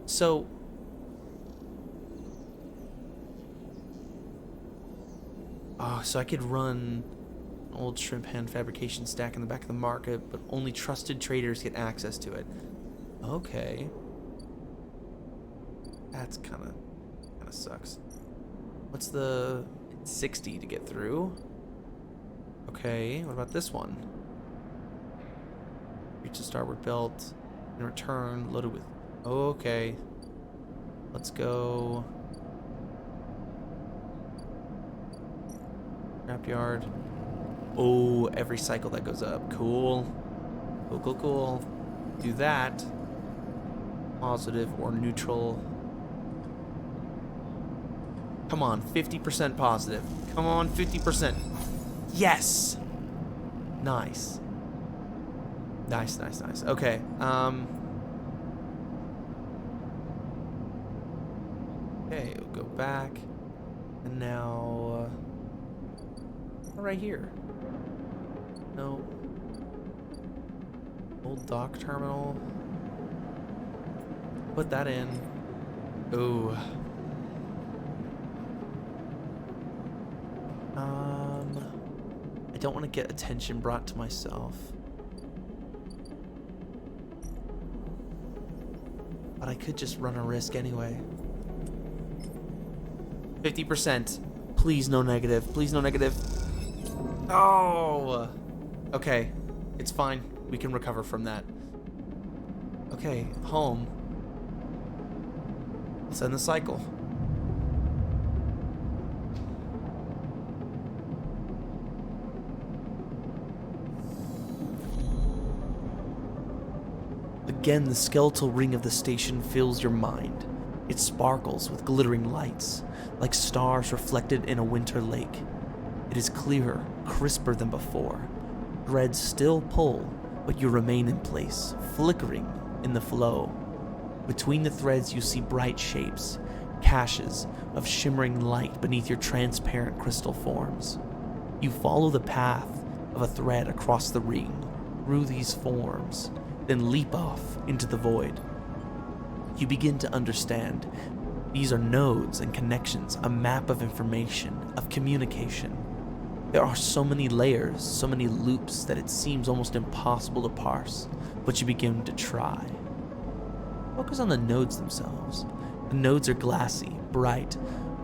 So... Oh, so I could run an old shrimp hand fabrication stack in the back of the market, but only trusted traders get access to it. Okay. That's kind of sucks. What's the... 60 to get through? Okay, what about this one? Reach the starboard belt. In return, loaded with... Okay. Let's go... Scrapyard. Oh, every cycle that goes up. Cool. Cool, cool, cool. Do that. Positive or neutral. Come on, 50% positive. Come on, 50%. Yes! Nice. Nice, nice, nice. Okay, okay, we'll go back. And now... right here. No. Old dock terminal. Put that in. Ooh. I don't want to get attention brought to myself. But I could just run a risk anyway. 50%. Please no negative. Please no negative. Oh! Okay. It's fine. We can recover from that. Okay, home. Let's end the cycle. Again, the skeletal ring of the station fills your mind. It sparkles with glittering lights, like stars reflected in a winter lake. It is clearer, crisper than before. Threads still pull, but you remain in place, flickering in the flow. Between the threads you see bright shapes, caches of shimmering light beneath your transparent crystal forms. You follow the path of a thread across the ring, through these forms, then leap off into the void. You begin to understand. These are nodes and connections, a map of information, of communication. There are so many layers, so many loops that it seems almost impossible to parse, but you begin to try. Focus on the nodes themselves. The nodes are glassy, bright,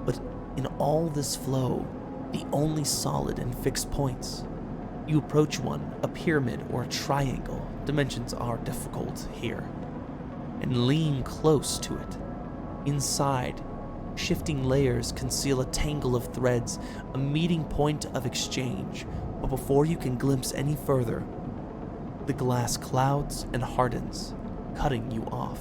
but in all this flow, the only solid and fixed points. You approach one, a pyramid or a triangle. Dimensions are difficult here. And lean close to it. Inside, shifting layers conceal a tangle of threads, a meeting point of exchange. But before you can glimpse any further, the glass clouds and hardens, cutting you off.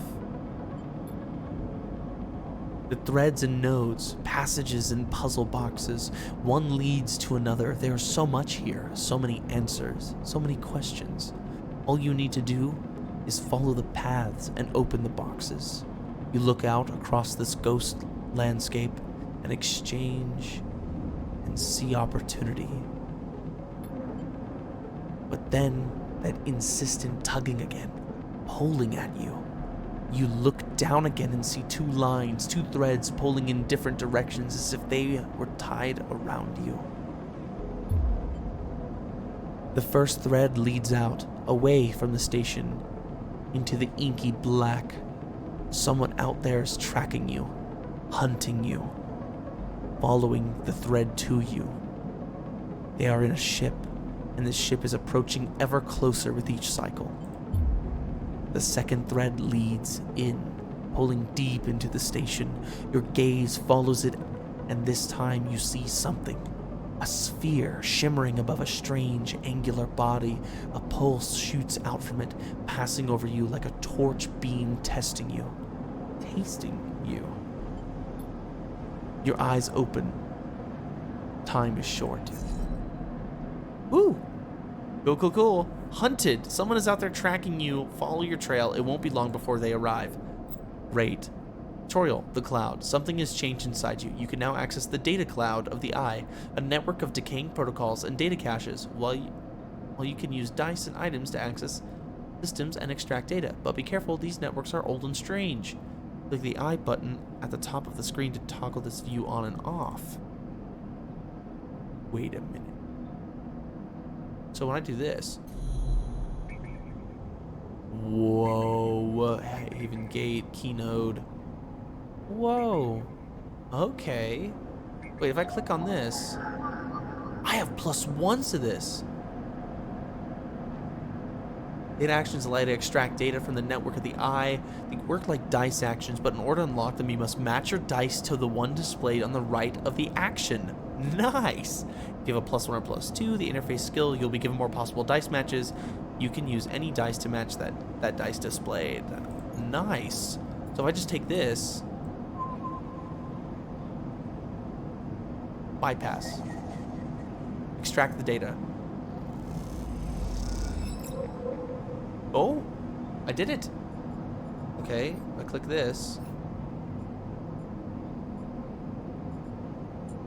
The threads and nodes, passages and puzzle boxes, one leads to another. There's so much here, so many answers, so many questions. All you need to do is follow the paths and open the boxes. You look out across this ghost landscape and exchange and see opportunity. But then that insistent tugging again, pulling at you. You look down again and see two lines, two threads pulling in different directions as if they were tied around you. The first thread leads out, away from the station, into the inky black. Someone out there is tracking you, hunting you, following the thread to you. They are in a ship, and the ship is approaching ever closer with each cycle. The second thread leads in, pulling deep into the station. Your gaze follows it, and this time you see something. A sphere shimmering above a strange angular body. A pulse shoots out from it, passing over you like a torch beam, testing you, tasting you. Your eyes open. Time is short. Woo! Cool, cool, cool. Hunted. Someone is out there tracking you. Follow your trail. It won't be long before they arrive. Great. Tutorial, the cloud. Something has changed inside you. You can now access the data cloud of the eye, a network of decaying protocols and data caches, while you can use dice and items to access systems and extract data. But be careful, these networks are old and strange. Click the I button at the top of the screen to toggle this view on and off. Wait a minute. So when I do this... Whoa. Haven Gate, Keynode. Whoa. Okay. Wait, if I click on this... I have +1s to this. Data actions allow you to extract data from the network of the eye. They work like dice actions, but in order to unlock them, you must match your dice to the one displayed on the right of the action. Nice! If you have a +1 or +2, the interface skill, you'll be given more possible dice matches. You can use any dice to match that dice displayed. Nice. So if I just take this... Bypass. Extract the data. Oh, I did it. Okay, I click this.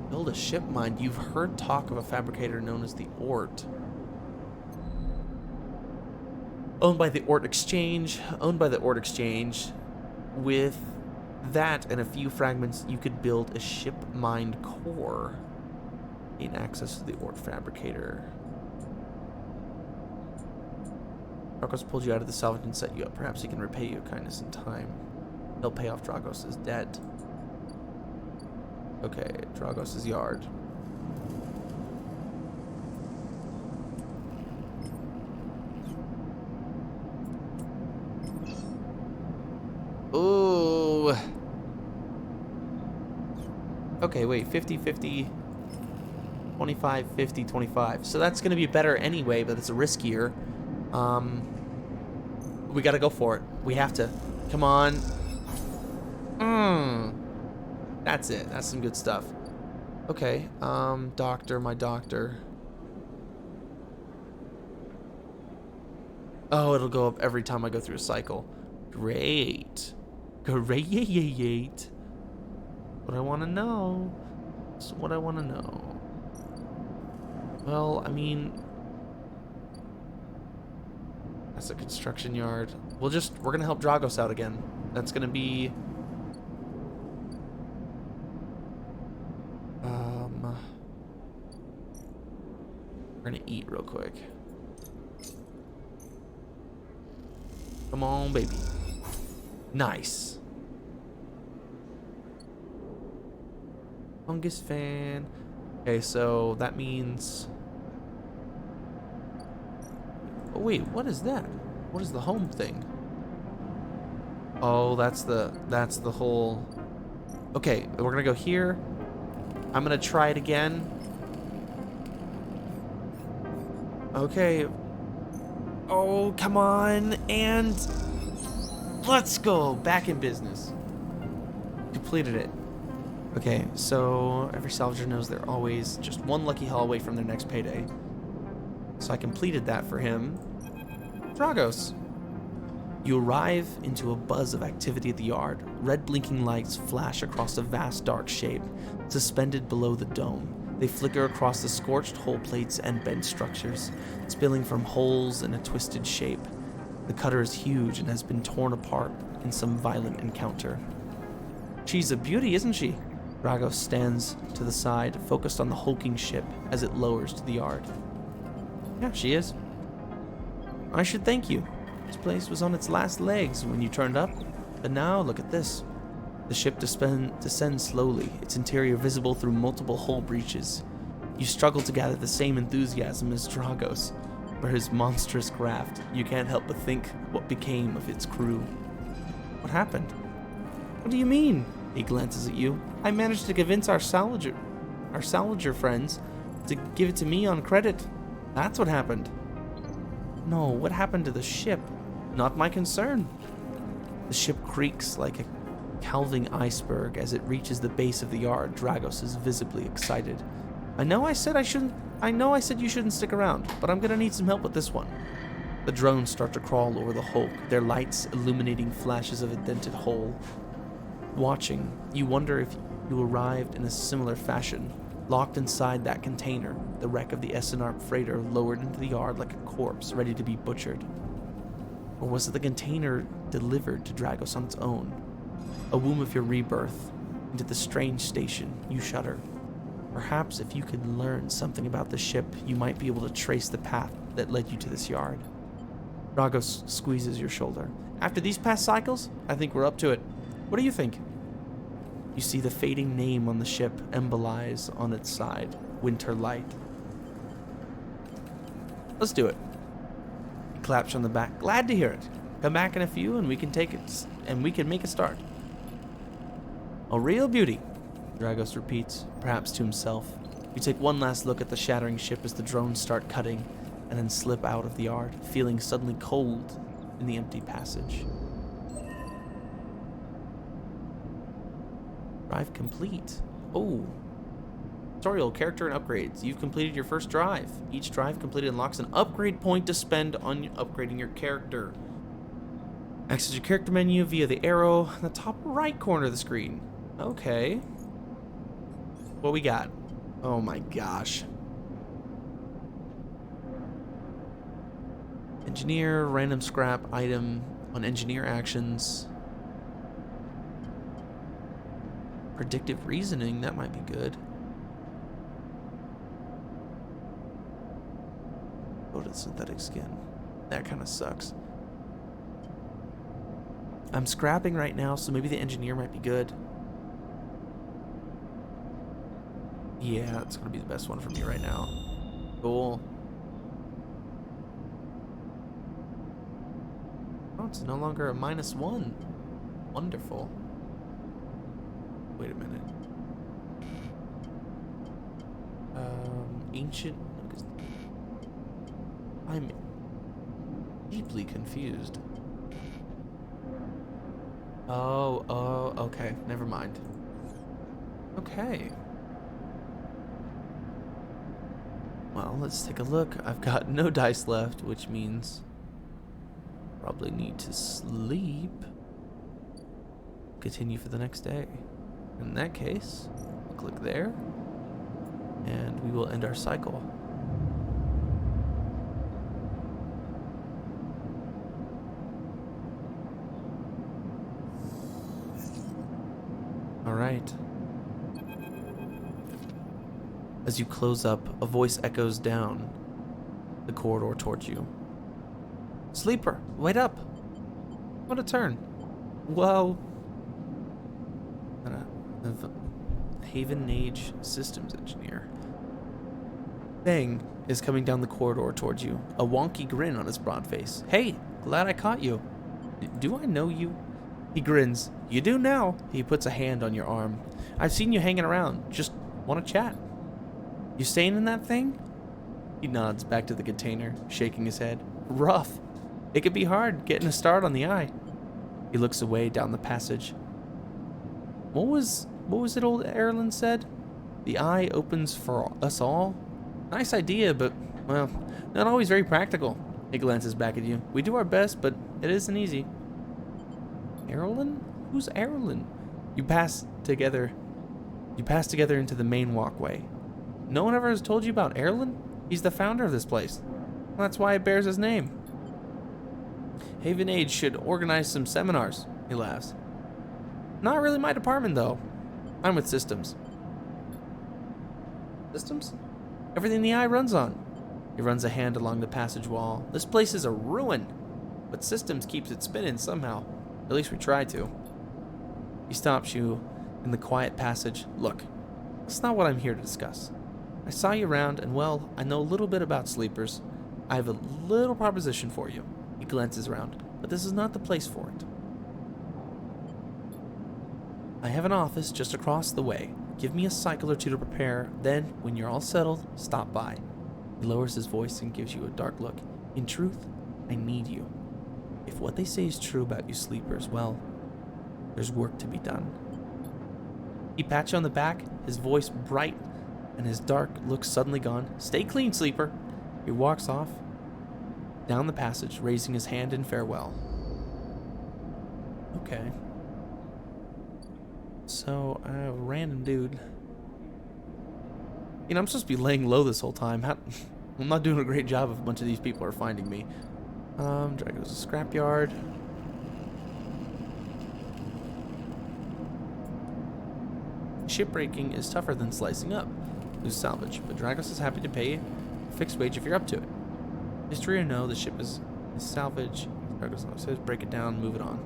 Build a ship mind. You've heard talk of a fabricator known as the Ort. Owned by the Ort Exchange. With that and a few fragments, you could build a ship mind core. Gain access to the Ort fabricator. Dragos pulled you out of the salvage and set you up. Perhaps he can repay your kindness in time. He'll pay off Dragos' debt. Okay, Dragos' yard. Ooh. Okay, wait, 50-50, 25-50, 25. So that's going to be better anyway, but it's riskier. We gotta go for it. We have to. Come on. That's it. That's some good stuff. Okay. Doctor, my doctor. Oh, it'll go up every time I go through a cycle. Great. Great. What I want to know. That's what I want to know. Well, I mean... That's a construction yard. We're gonna help Dragos out again. That's gonna be... We're gonna eat real quick. Come on, baby. Nice. Fungus fan. Okay, so that means... Oh, wait, what is that? What is the home thing? Oh, that's the whole... Okay, we're gonna go here. I'm gonna try it again. Okay. Oh, come on, and... Let's go! Back in business. Completed it. Okay, so every salvager knows they're always just one lucky haul away from their next payday. So I completed that for him. Dragos. You arrive into a buzz of activity at the yard. Red blinking lights flash across a vast dark shape, suspended below the dome. They flicker across the scorched hull plates and bent structures, spilling from holes in a twisted shape. The cutter is huge and has been torn apart in some violent encounter. She's a beauty, isn't she? Dragos stands to the side, focused on the hulking ship as it lowers to the yard. Yeah, she is. I should thank you. This place was on its last legs when you turned up, but now look at this. The ship descends slowly, its interior visible through multiple hull breaches. You struggle to gather the same enthusiasm as Dragos for his monstrous craft. You can't help but think what became of its crew. What happened? What do you mean? He glances at you. I managed to convince our salvager friends to give it to me on credit. That's what happened. No, what happened to the ship? Not my concern. The ship creaks like a calving iceberg as it reaches the base of the yard. Dragos is visibly excited. I know I said you shouldn't stick around, but I'm gonna need some help with this one. The drones start to crawl over the hulk, their lights illuminating flashes of a dented hull. Watching, you wonder if you arrived in a similar fashion, locked inside that container, the wreck of the SNR freighter lowered into the yard like a corpse ready to be butchered. Or was it the container delivered to Dragos on its own? a womb of your rebirth, into the strange station, you shudder. Perhaps if you could learn something about the ship, you might be able to trace the path that led you to this yard. Dragos squeezes your shoulder. After these past cycles, I think we're up to it. What do you think? You see the fading name on the ship embolize on its side, Winter Light. Let's do it. He claps on the back. Glad to hear it. Come back in a few and we can take it and we can make a start. A real beauty, Dragos repeats, perhaps to himself. You take one last look at the shattering ship as the drones start cutting, and then slip out of the yard, feeling suddenly cold in the empty passage. Drive complete. Oh. Tutorial, character and upgrades. You've completed your first drive. Each drive completed unlocks an upgrade point to spend on upgrading your character. Access your character menu via the arrow in the top right corner of the screen. Okay. What we got? Oh my gosh. Engineer, random scrap item on engineer actions. Predictive reasoning, that might be good. Go to synthetic skin. That kind of sucks. I'm scrapping right now, so maybe the engineer might be good. Yeah, it's gonna be the best one for me right now. Cool. Oh, it's no longer a -1. Wonderful. Wait a minute. Ancient. I'm deeply confused. Oh, okay. Never mind. Okay. Well, let's take a look. I've got no dice left, which means probably need to sleep. Continue for the next day. In that case, I'll click there, and we will end our cycle. All right. As you close up, a voice echoes down the corridor towards you. Sleeper, wait up! What a turn. Whoa. Haven Age Systems Engineer. Thing is coming down the corridor towards you, a wonky grin on his broad face. Hey, glad I caught you. Do I know you? He grins. You do now. He puts a hand on your arm. I've seen you hanging around. Just want to chat. You staying in that thing? He nods back to the container, shaking his head. Rough. It could be hard getting a start on the eye. He looks away down the passage. What was it old Erlen said? The eye opens for us all? Nice idea, but, well, not always very practical. He glances back at you. We do our best, but it isn't easy. Erlen? Who's Erlen? You pass together into the main walkway. No one ever has told you about Erlen? He's the founder of this place. That's why it bears his name. Haven Age should organize some seminars, he laughs. Not really my department, though. I'm with systems. Systems? Everything the eye runs on. He runs a hand along the passage wall. This place is a ruin, but systems keeps it spinning somehow. At least we try to. He stops you in the quiet passage. Look, that's not what I'm here to discuss. I saw you around, and well, I know a little bit about sleepers. I have a little proposition for you. He glances around, but this is not the place for it. I have an office just across the way. Give me a cycle or two to prepare, then, when you're all settled, stop by. He lowers his voice and gives you a dark look. In truth, I need you. If what they say is true about you sleepers, well, there's work to be done. He pats you on the back, his voice bright, and his dark look suddenly gone. Stay clean, sleeper. He walks off down the passage, raising his hand in farewell. Okay. So, a random dude. You know, I'm supposed to be laying low this whole time. I'm not doing a great job if a bunch of these people are finding me. Drago's a scrapyard. shipbreaking is tougher than slicing up. Lose salvage, but Dragos is happy to pay a fixed wage if you're up to it. History or no, the ship is salvage. Dragos says break it down, move it on.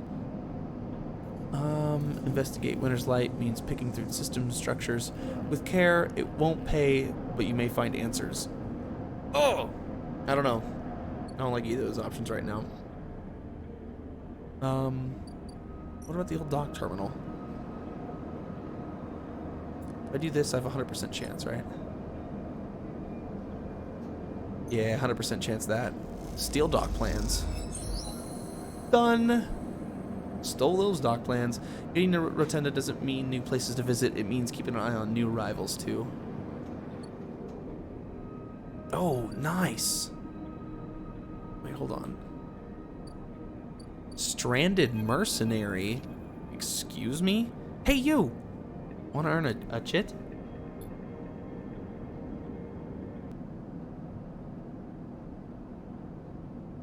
Investigate. Winter's Light means picking through system structures. With care, it won't pay, but you may find answers. Oh! I don't know. I don't like either of those options right now. What about the old dock terminal? If I do this, I have a 100% chance, right? Yeah, 100% chance of that. Steel dock plans. Done! Stole those dock plans. Getting to Rotunda doesn't mean new places to visit. It means keeping an eye on new arrivals, too. Oh, nice. Wait, hold on. Stranded mercenary? Excuse me? Hey, you! Want to earn a chit?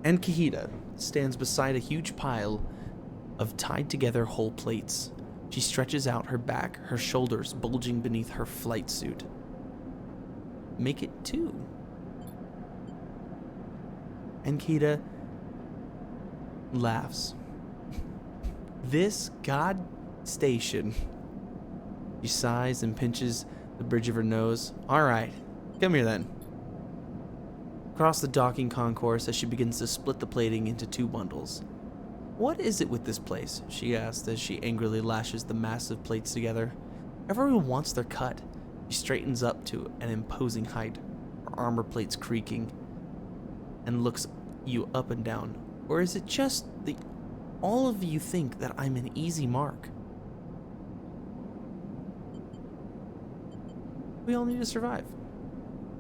And Kahita stands beside a huge pile of tied together whole plates. She stretches out her back, her shoulders bulging beneath her flight suit. Make it two. And Kahita laughs. This god station. She sighs and pinches the bridge of her nose. Alright, come here then. Across the docking concourse as she begins to split the plating into two bundles. What is it with this place? She asks as she angrily lashes the massive plates together. Everyone wants their cut. She straightens up to an imposing height, her armor plates creaking, and looks you up and down. Or is it just that all of you think that I'm an easy mark? We all need to survive.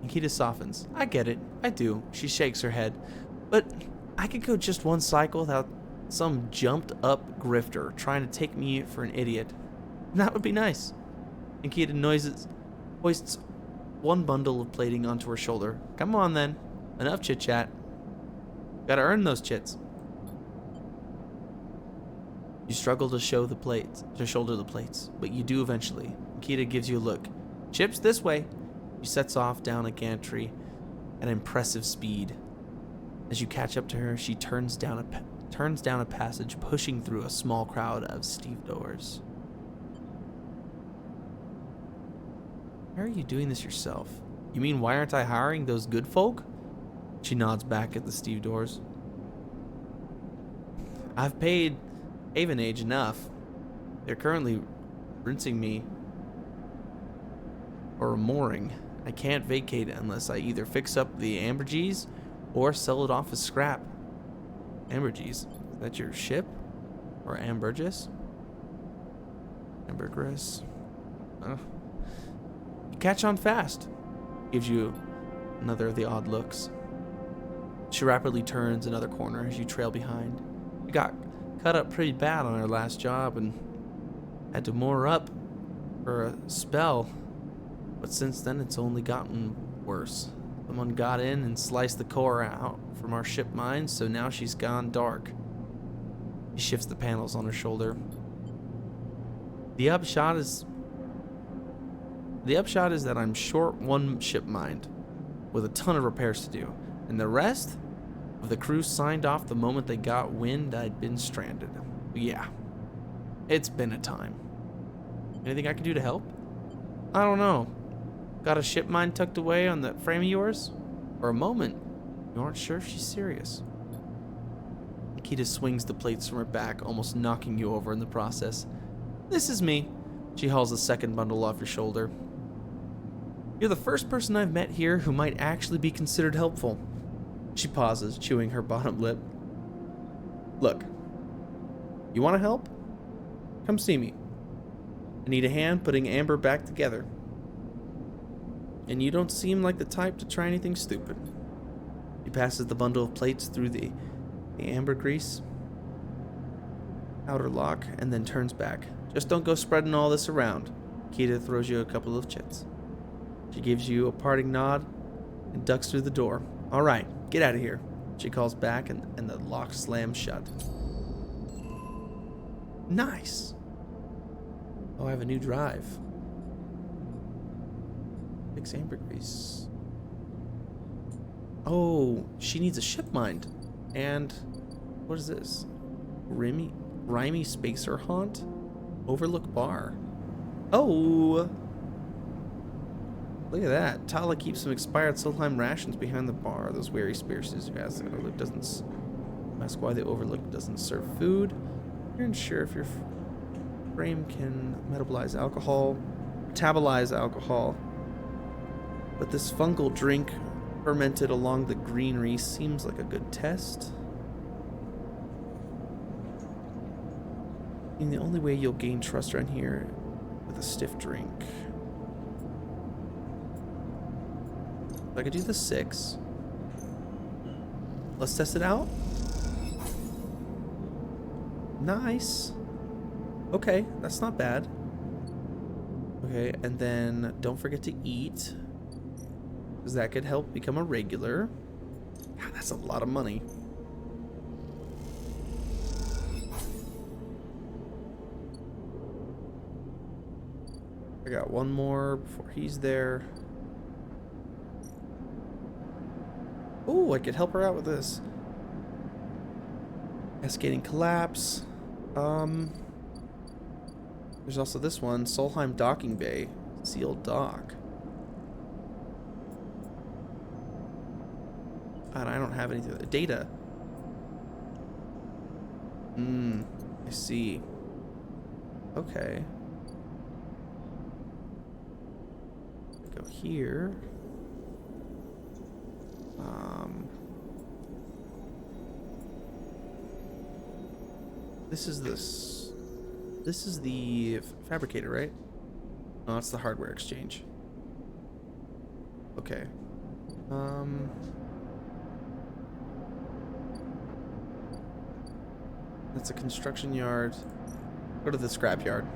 Nikita softens. I get it. I do. She shakes her head. But I could go just one cycle without some jumped up grifter trying to take me for an idiot. And that would be nice. Nikita hoists one bundle of plating onto her shoulder. Come on then. Enough chit chat. Gotta earn those chits. You struggle to shoulder the plates, but you do eventually. Nikita gives you a look. Chips this way. She sets off down a gantry at impressive speed. As you catch up to her, she turns down a passage, pushing through a small crowd of stevedores. Why are you doing this yourself? You mean why aren't I hiring those good folk? She nods back at the stevedores. I've paid Havenage enough. They're currently rinsing me or mooring. I can't vacate unless I either fix up the ambergris or sell it off as scrap. Ambergris? Is that your ship? Or ambergris? Ambergris? You catch on fast. Gives you another of the odd looks. She rapidly turns another corner as you trail behind. You got cut up pretty bad on our last job and had to moor up for a spell. But since then, it's only gotten worse. Someone got in and sliced the core out from our ship mine, so now she's gone dark. She shifts the panels on her shoulder. The upshot is that I'm short one ship mind, with a ton of repairs to do, and the rest of the crew signed off the moment they got wind I'd been stranded. But yeah, it's been a time. Anything I can do to help? I don't know. Got a ship mine tucked away on the frame of yours? For a moment, you aren't sure if she's serious. Nikita swings the plates from her back, almost knocking you over in the process. This is me. She hauls a second bundle off your shoulder. You're the first person I've met here who might actually be considered helpful. She pauses, chewing her bottom lip. Look, you want to help? Come see me. I need a hand putting Amber back together. And you don't seem like the type to try anything stupid. He passes the bundle of plates through the ambergris outer lock and then turns back. Just don't go spreading all this around. Kita throws you a couple of chits. She gives you a parting nod and ducks through the door. All right, get out of here. She calls back and the lock slams shut. Nice. Oh, I have a new drive. Fix ambergris. Oh, she needs a ship mind. And what is this? Rimy Spacer Haunt? Overlook Bar. Oh! Look at that. Tala keeps some expired Solheim rations behind the bar. Those wary spearers who ask the Overlook doesn't ask why the Overlook doesn't serve food. You're unsure if your frame can metabolize alcohol, metabolize alcohol. But this fungal drink fermented along the greenery seems like a good test. And the only way you'll gain trust around here with a stiff drink. I could do the 6. Let's test it out. Nice. Okay, that's not bad. Okay, and then don't forget to eat, because that could help become a regular. God, that's a lot of money. I got one more before he's there. Oh, I could help her out with this. Cascading collapse. There's also this one, Solheim Docking Bay, sealed dock. And I don't have anything. Data. I see. Okay. Go here. This is the fabricator, right? No, it's the hardware exchange. Okay. That's a construction yard. Go to the scrap yard.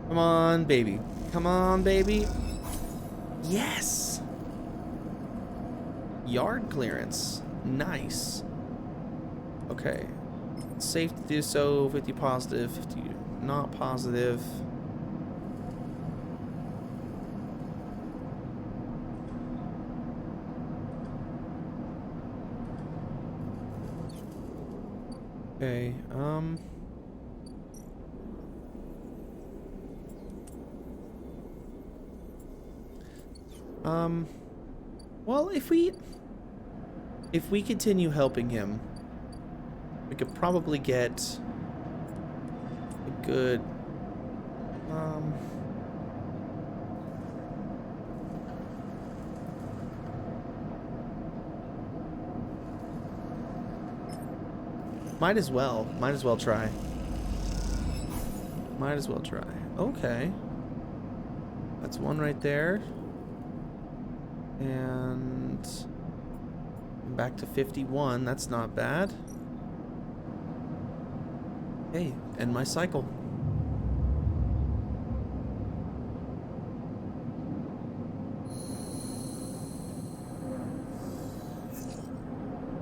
Come on, baby. Come on, baby. Yes! Yard clearance. Nice. Okay. Safe to do so. 50 positive, 50 not positive. Okay, well, if we continue helping him, we could probably get a good, might as well try. Might as well try. Okay. That's one right there. And back to 51. That's not bad. Hey, end my cycle.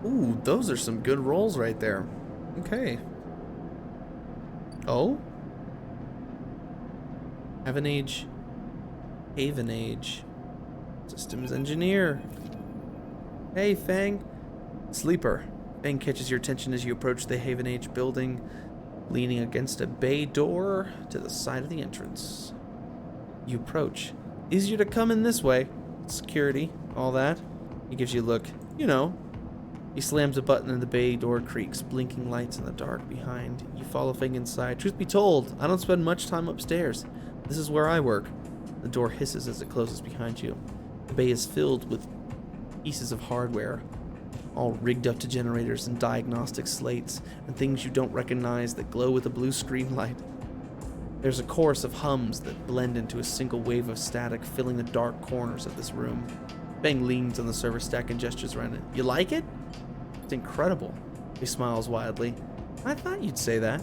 Ooh, those are some good rolls right there. Okay. Oh? Haven Age. Systems engineer. Hey, Fang. Sleeper. Fang catches your attention as you approach the Haven Age building, leaning against a bay door to the side of the entrance. You approach. Easier to come in this way. Security, all that. He gives you a look. You know. He slams a button and the bay door creaks, blinking lights in the dark behind. You follow Fang inside. Truth be told, I don't spend much time upstairs. This is where I work. The door hisses as it closes behind you. The bay is filled with pieces of hardware, all rigged up to generators and diagnostic slates, and things you don't recognize that glow with a blue screen light. There's a chorus of hums that blend into a single wave of static, filling the dark corners of this room. Fang leans on the server stack and gestures around it. You like it? It's incredible. He smiles wildly. I thought you'd say that.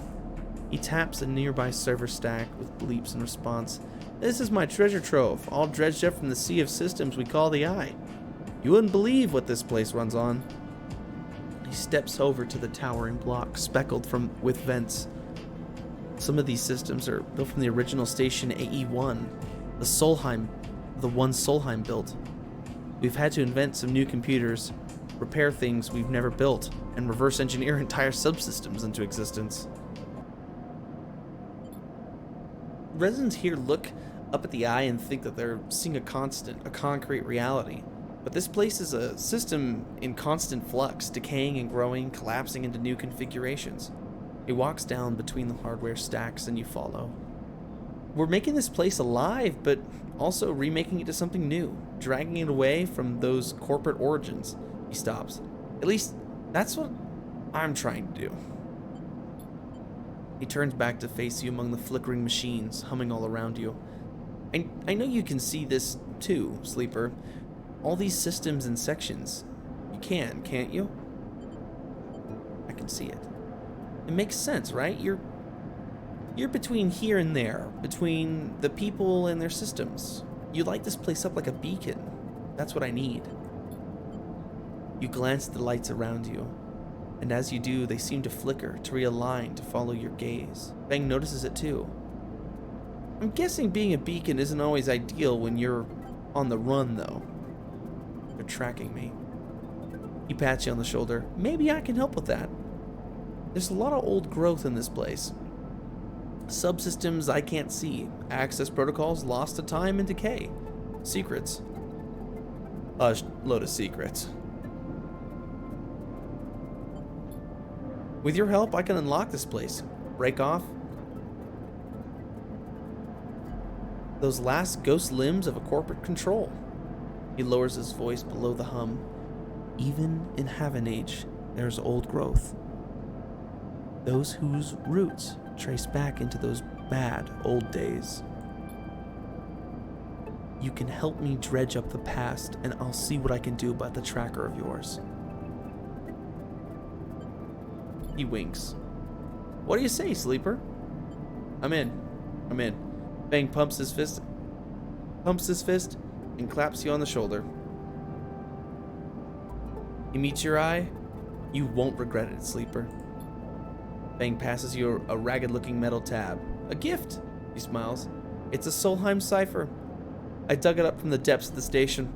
He taps a nearby server stack with bleeps in response. This is my treasure trove, all dredged up from the sea of systems we call the Eye. You wouldn't believe what this place runs on. He steps over to the towering block, speckled with vents. Some of these systems are built from the original station AE-1, the one Solheim built. We've had to invent some new computers, repair things we've never built, and reverse engineer entire subsystems into existence. Residents here look up at the eye and think that they're seeing a concrete reality. But this place is a system in constant flux, decaying and growing, collapsing into new configurations. He walks down between the hardware stacks and you follow. We're making this place alive, but also remaking it to something new, dragging it away from those corporate origins. He stops. At least, that's what I'm trying to do. He turns back to face you among the flickering machines humming all around you. I know you can see this too, Sleeper. All these systems and sections. You can't you? I can see it. It makes sense, right? You're between here and there, between the people and their systems. You light this place up like a beacon. That's what I need. You glance at the lights around you, and as you do, they seem to flicker, to realign, to follow your gaze. Bang notices it too. I'm guessing being a beacon isn't always ideal when you're on the run, though. They're tracking me. He pats you on the shoulder. Maybe I can help with that. There's a lot of old growth in this place. Subsystems I can't see. Access protocols lost to time and decay. Secrets. A load of secrets. With your help, I can unlock this place. Break off those last ghost limbs of a corporate control. He lowers his voice below the hum. Even in Haven-Age, there's old growth. Those whose roots trace back into those bad old days. You can help me dredge up the past, and I'll see what I can do about the tracker of yours. He winks. What do you say, Sleeper? I'm in. Bang pumps his fist and claps you on the shoulder. He meets your eye. You won't regret it, Sleeper. Bang passes you a ragged-looking metal tab. A gift, he smiles. It's a Solheim cipher. I dug it up from the depths of the station.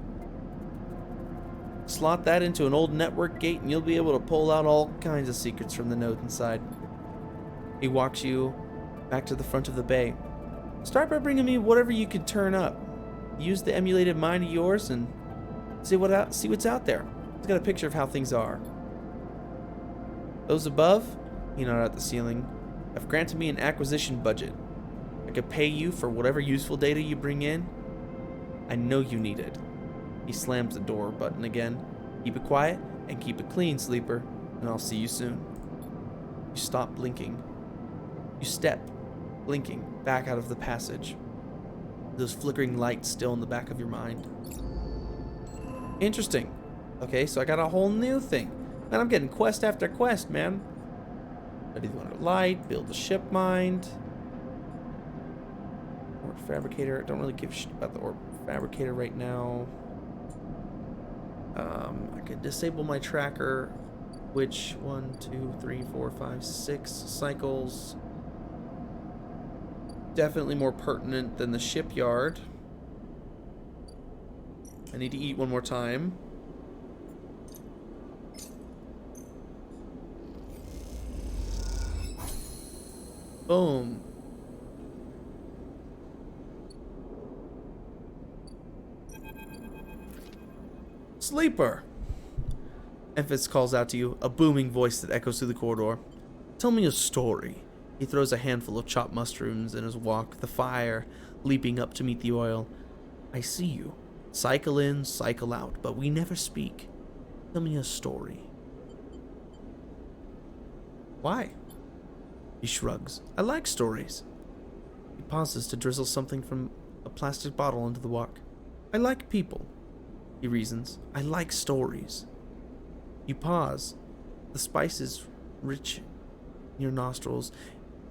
Slot that into an old network gate and you'll be able to pull out all kinds of secrets from the node inside. He walks you back to the front of the bay. Start by bringing me whatever you can turn up. Use the emulated mind of yours and see what's out there. He's got a picture of how things are. Those above, he nodded at the ceiling, have granted me an acquisition budget. I could pay you for whatever useful data you bring in. I know you need it. He slams the door button again. Keep it quiet and keep it clean, Sleeper, and I'll see you soon. You stop blinking. You step, blinking, back out of the passage. Those flickering lights still in the back of your mind. Interesting. Okay, so I got a whole new thing. Man, I'm getting quest after quest, man. Ready the Wonder Light, build the ship mind. Orb Fabricator. Don't really give a shit about the Orb Fabricator right now. I could disable my tracker, which 1, 2, 3, 4, 5, 6 cycles. Definitely more pertinent than the shipyard. I need to eat one more time. Boom. Sleeper! Emphas calls out to you, a booming voice that echoes through the corridor. Tell me a story. He throws a handful of chopped mushrooms in his wok, the fire leaping up to meet the oil. I see you. Cycle in, cycle out, but we never speak. Tell me a story. Why? He shrugs. I like stories. He pauses to drizzle something from a plastic bottle into the wok. I like people. He reasons. I like stories. You pause. The spice is rich in your nostrils,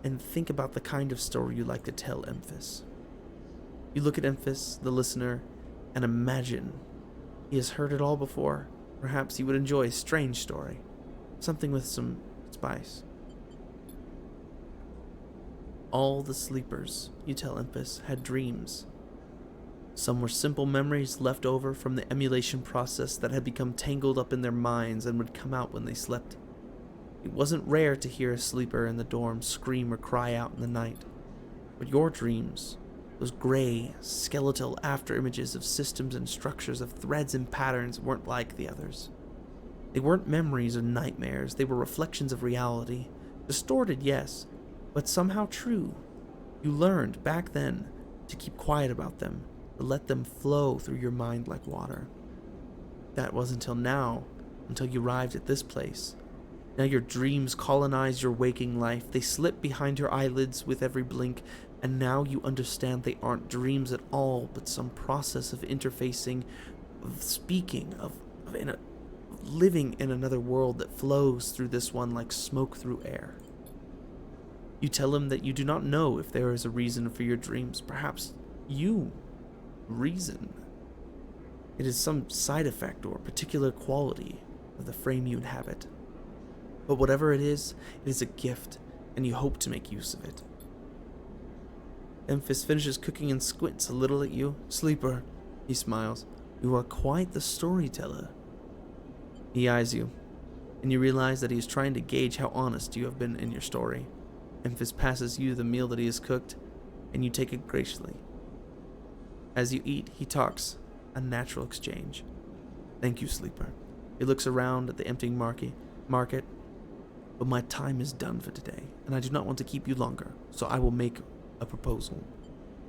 and think about the kind of story you like to tell, Emphas. You look at Emphas, the listener, and imagine he has heard it all before. Perhaps he would enjoy a strange story. Something with some spice. All the sleepers, you tell Emphas, had dreams. Some were simple memories left over from the emulation process that had become tangled up in their minds and would come out when they slept. It wasn't rare to hear a sleeper in the dorm scream or cry out in the night. But your dreams, those gray, skeletal after-images of systems and structures of threads and patterns, weren't like the others. They weren't memories or nightmares, they were reflections of reality. Distorted, yes, but somehow true. You learned, back then, to keep quiet about them, to let them flow through your mind like water. That was until now, until you arrived at this place. Now your dreams colonize your waking life. They slip behind your eyelids with every blink, and now you understand they aren't dreams at all, but some process of interfacing, of speaking, of living in another world that flows through this one like smoke through air. You tell him that you do not know if there is a reason for your dreams. Perhaps you reason. It is some side effect or particular quality of the frame you inhabit. But whatever it is a gift, and you hope to make use of it. Emphas finishes cooking and squints a little at you. Sleeper, he smiles. You are quite the storyteller. He eyes you, and you realize that he is trying to gauge how honest you have been in your story. Emphas passes you the meal that he has cooked, and you take it graciously. As you eat, he talks, a natural exchange. Thank you, Sleeper. He looks around at the emptying market. But my time is done for today, and I do not want to keep you longer, so I will make a proposal.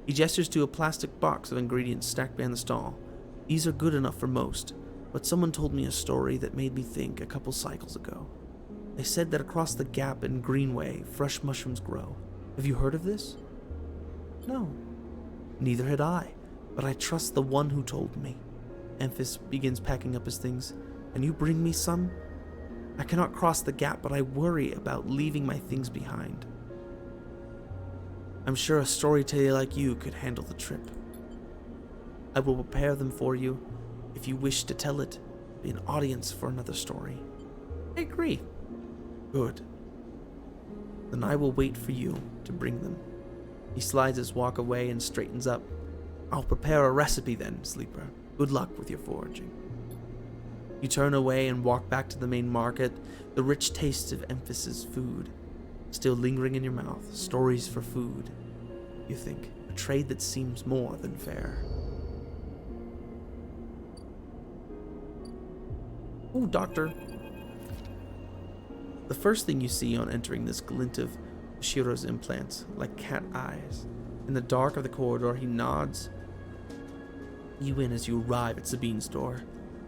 He gestures to a plastic box of ingredients stacked behind the stall. These are good enough for most, but someone told me a story that made me think a couple cycles ago. They said that across the gap in Greenway, fresh mushrooms grow. Have you heard of this? No. Neither had I, but I trust the one who told me. Emphas begins packing up his things. Can you bring me some? I cannot cross the gap, but I worry about leaving my things behind. I'm sure a storyteller like you could handle the trip. I will prepare them for you. If you wish to tell it, be an audience for another story. I agree. Good. Then I will wait for you to bring them. He slides his walk away and straightens up. I'll prepare a recipe then, Sleeper. Good luck with your foraging. You turn away and walk back to the main market, the rich taste of Emphas's food still lingering in your mouth. Stories for food, you think. A trade that seems more than fair. Oh, doctor. The first thing you see on entering this glint of Shiro's implants, like cat eyes. In the dark of the corridor, he nods you in as you arrive at Sabine's door.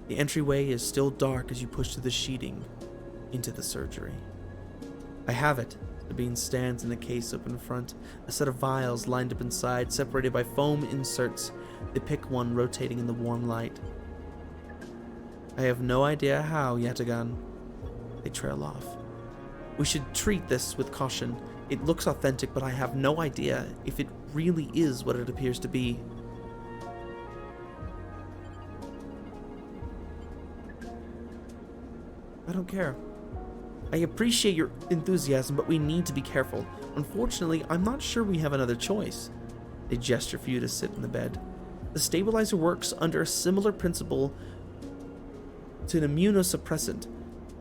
The entryway is still dark as you push through the sheeting into the surgery. I have it. Sabine stands in the case open in front, a set of vials lined up inside, separated by foam inserts. They pick one, rotating in the warm light. I have no idea how, Yatagan. They trail off. We should treat this with caution. It looks authentic, but I have no idea if it really is what it appears to be. I don't care. I appreciate your enthusiasm, but we need to be careful. Unfortunately, I'm not sure we have another choice. They gesture for you to sit in the bed. The stabilizer works under a similar principle to an immunosuppressant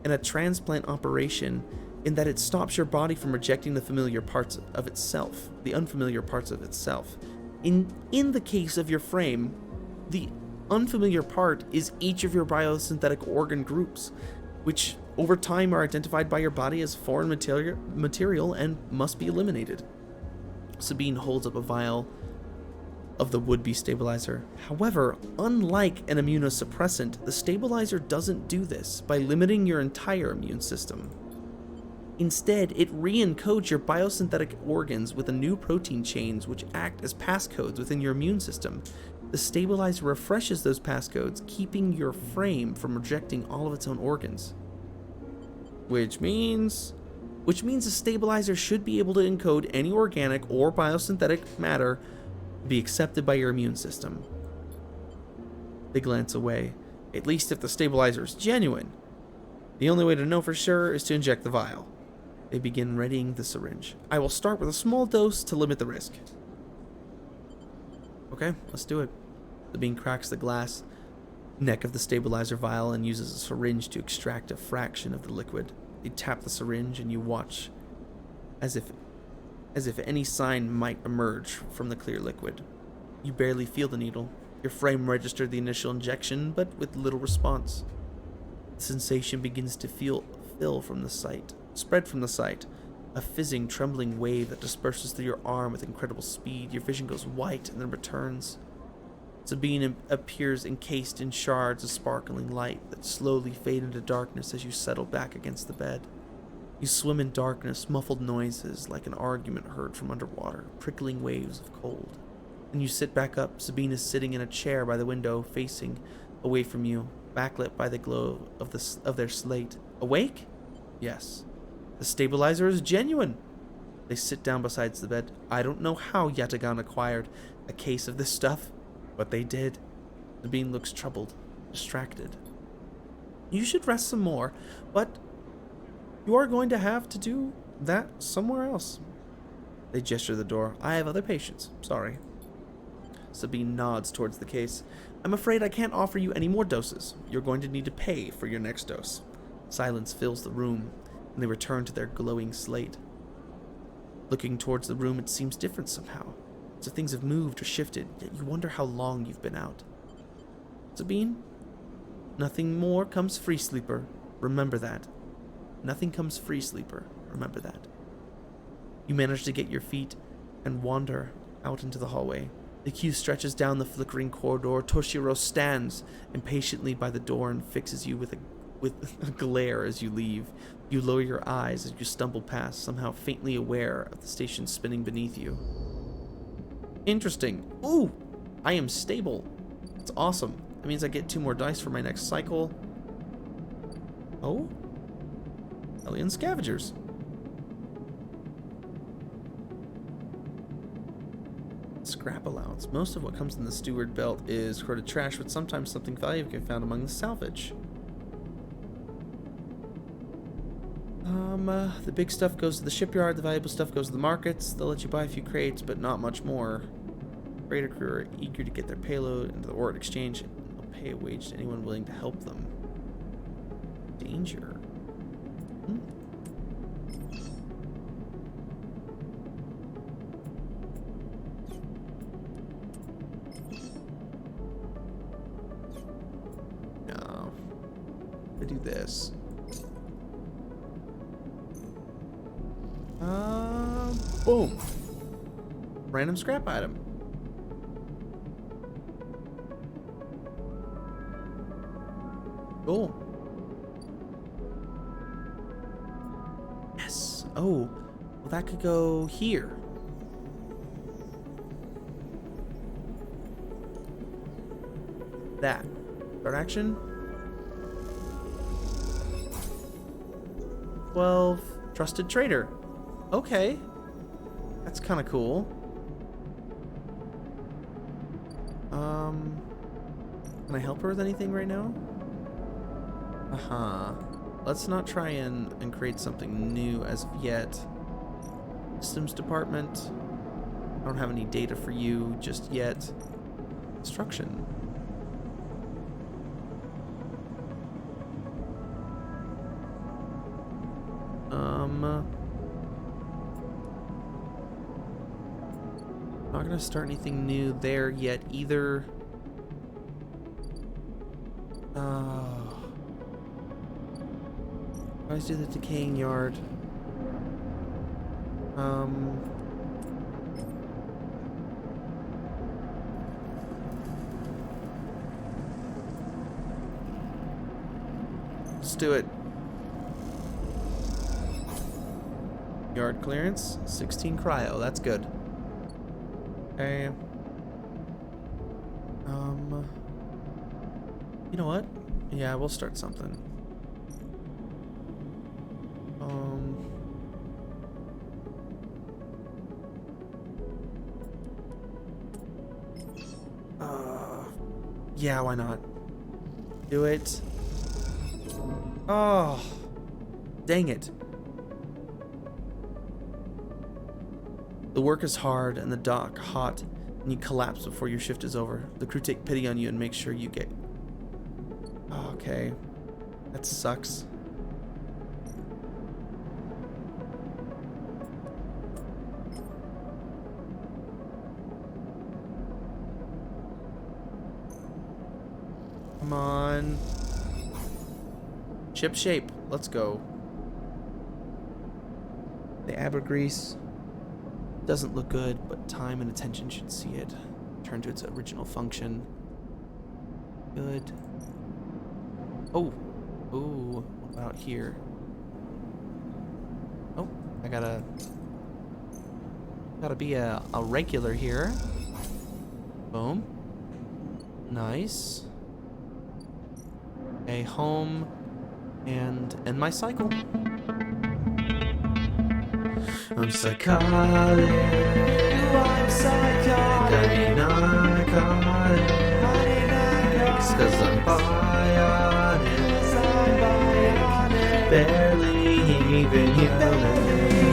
in a transplant operation, in that it stops your body from rejecting the unfamiliar parts of itself. In the case of your frame, the unfamiliar part is each of your biosynthetic organ groups, which over time are identified by your body as foreign material and must be eliminated. Sabine holds up a vial of the would-be stabilizer. However, unlike an immunosuppressant, the stabilizer doesn't do this by limiting your entire immune system. Instead, it re-encodes your biosynthetic organs with a new protein chains which act as passcodes within your immune system. The stabilizer refreshes those passcodes, keeping your frame from rejecting all of its own organs. Which means the stabilizer should be able to encode any organic or biosynthetic matter to be accepted by your immune system. They glance away. At least if the stabilizer is genuine. The only way to know for sure is to inject the vial. They begin readying the syringe. I will start with a small dose to limit the risk. Okay, let's do it. Sabine cracks the glass neck of the stabilizer vial and uses a syringe to extract a fraction of the liquid. They tap the syringe and you watch as if any sign might emerge from the clear liquid. You barely feel the needle. Your frame registered the initial injection, but with little response. The sensation begins to spread from the site. A fizzing, trembling wave that disperses through your arm with incredible speed. Your vision goes white and then returns. Sabine appears encased in shards of sparkling light that slowly fade into darkness as you settle back against the bed. You swim in darkness, muffled noises like an argument heard from underwater, prickling waves of cold. Then you sit back up. Sabine is sitting in a chair by the window, facing away from you, backlit by the glow of their slate. Awake? Yes. The stabilizer is genuine. They sit down beside the bed. I don't know how Yatagan acquired a case of this stuff, but they did. Sabine looks troubled, distracted. You should rest some more, but you are going to have to do that somewhere else. They gesture the door. I have other patients. Sorry. Sabine nods towards the case. I'm afraid I can't offer you any more doses. You're going to need to pay for your next dose. Silence fills the room, and they return to their glowing slate. Looking towards the room, it seems different somehow. As if things have moved or shifted, yet you wonder how long you've been out. Sabine, nothing more comes free, sleeper. Remember that. Nothing comes free, sleeper. Remember that. You manage to get your feet and wander out into the hallway. The queue stretches down the flickering corridor. Toshiro stands impatiently by the door and fixes you with a glare as you leave. You lower your eyes as you stumble past, somehow faintly aware of the station spinning beneath you. Interesting. Ooh! I am stable. It's awesome. That means I get 2 more dice for my next cycle. Oh? Alien scavengers. Scrap allowance. Most of what comes in the steward belt is corded trash, but sometimes something valuable can be found among the salvage. The big stuff goes to the shipyard, the valuable stuff goes to the markets. They'll let you buy a few crates, but not much more. Freighter crew are eager to get their payload into the ore exchange, and they'll pay a wage to anyone willing to help them. Danger. No. I do this. Boom. Random scrap item. Cool. Yes. Oh, well, that could go here. That. Start action. 12. Trusted trader. Okay. That's kind of cool. Can I help her with anything right now? Let's not try and create something new as of yet. Systems department. I don't have any data for you just yet. Instruction. Not gonna start anything new there yet either. Always do the decaying yard. Let's do it. Yard clearance, 16 cryo, that's good. Okay. You know what? Yeah, we'll start something. Yeah, why not? Do it. Oh, dang it. The work is hard and the dock hot, and you collapse before your shift is over. The crew take pity on you and make sure you get... Oh, okay. That sucks. Come on. Ship shape. Let's go. The ambergris doesn't look good, but time and attention should see it return to its original function. Good. Oh. Ooh. What about here? Oh, I gotta be a regular here. Boom. Nice. Okay, home and end my cycle. I'm psychotic. I'm psychotic. I be narcotic. Cause I'm bionic. Barely even human.